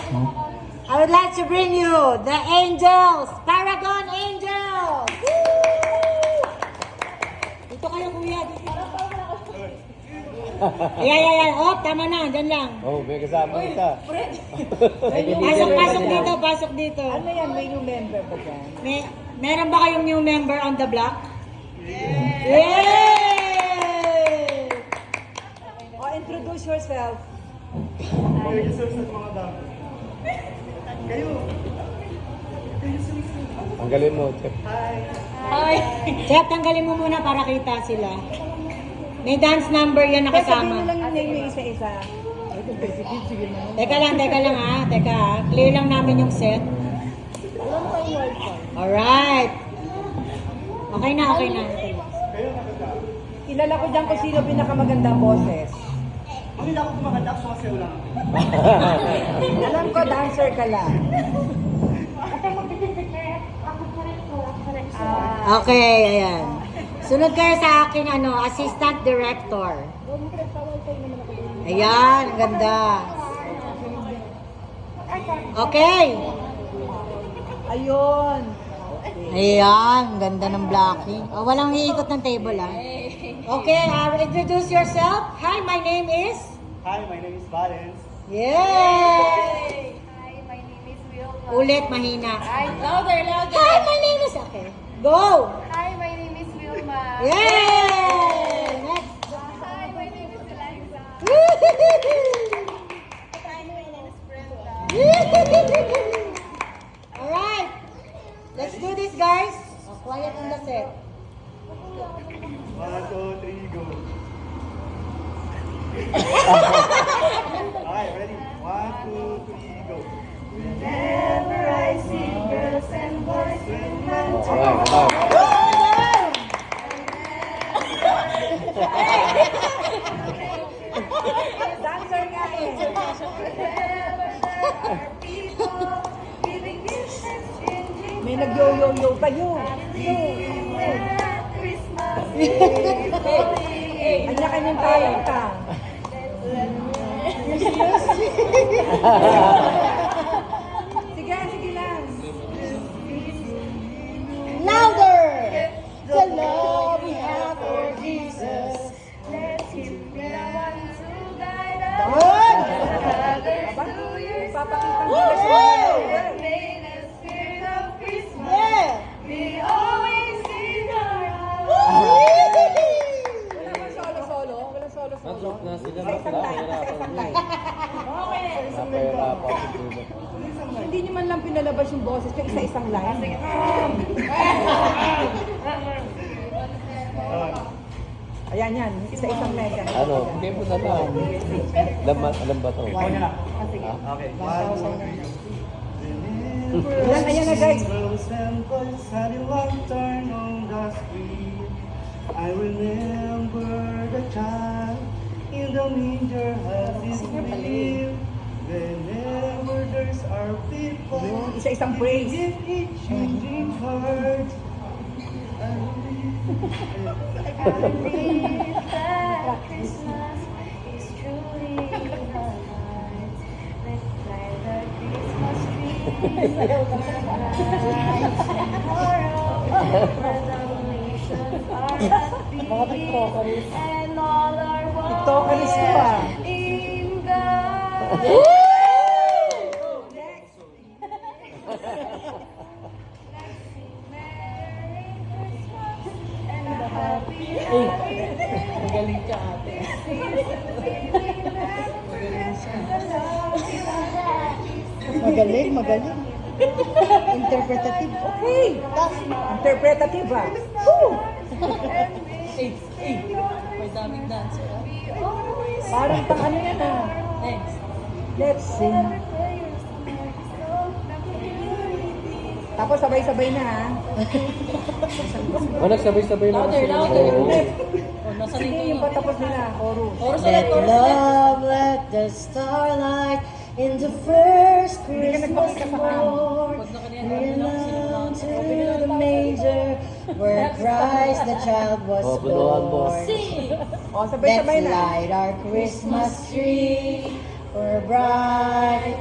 I would like to bring you the Angels, Paragon Angels. Woo! Dito kayo, kuya. Dito. Ayan. Oh, tama na. Diyan lang. Oh, may kasama isa. Pasok dito. Ano yan? May new member ba dyan? Meron ba kayong new member on the block? Yay! Oh, introduce yourself. Tanggalin mo, Chef. Chef, tanggalin mo muna para kita sila. May dance number yan Sabihin nakasama. nyo lang yung name yung isa-isa. Teka lang ha. Clear lang namin yung set. Alright. Okay na. Kilala ko dyan kung sino pinakamagandang boses. Ang hindi ako kumaganda, sumasayaw lang. Alam ko, dancer ka lang. Okay, ayan. Sunod kayo sa akin, assistant director. Ayan, ang ganda. Okay. Ayun. Ayan, ganda ng blocking. Oh, walang iikot ng table, ah. Okay, introduce yourself. Hi, my name is... Hi, my name is Valens. Yay! Hi, my name is Wilma. Ulit, mahina. Louder. Hi, my name is... Okay, go! Hi, my name is Wilma. Yay! Next. Hi, my name is Eliza. Hi, my name is Brenda. Alright. Let's do this, guys. Oh, quiet on the set. 1, 2, 3, go. Okay, ready? 1, 2, 3, go. Whenever I see girls and boys with Dancer nga eh. May nag-yo-yo-yo pa yun. Kanya-kanyang talent ka. Sige lang. Louder! The love we have for Jesus. Let him be the one to guide us. Good! Papakita mo Woo! na siya. May the spirit of Christmas Yeah! be always in our house. Wala bang solo-solo? Walang solo-solo? Na sila Sa isang line. Sa isang line. Napahirapan siguro. Hindi nyo man lang pinalabas yung boses yung isa-isang line. Ayan yan. Isa-isang line. Yan. Ano? Hindi mo na lang. Alam ba ito? Okay, 1, 2, 3. Ayan na guys. Girls and boys had a lantern on the street. I remember the child in the manger has his name. Whenever there's our people, Isa-isang praise. give each changing heart. I believe that Christmas is truly in our hearts. Let's fly the Christmas tree. Where the nations are happy and all are TikTokeris ko ah. one in God. Merry Christmas and a happy Magaling ka, ate. Magaling. Interpretative. Okay. Interpretative ah. Woo! May daming dancer. Parang pang ano yan ah. Next. Let's sing. Tapos sabay-sabay na ha. Nagsabay-sabay na. Sige, yung patapos nila. Chorus. Let love, let the starlight in the first Christmas morn belong to the manger where Christ the child was Bunuan mo. born. O, Let's sabay-sabay na. light our Christmas tree for a bright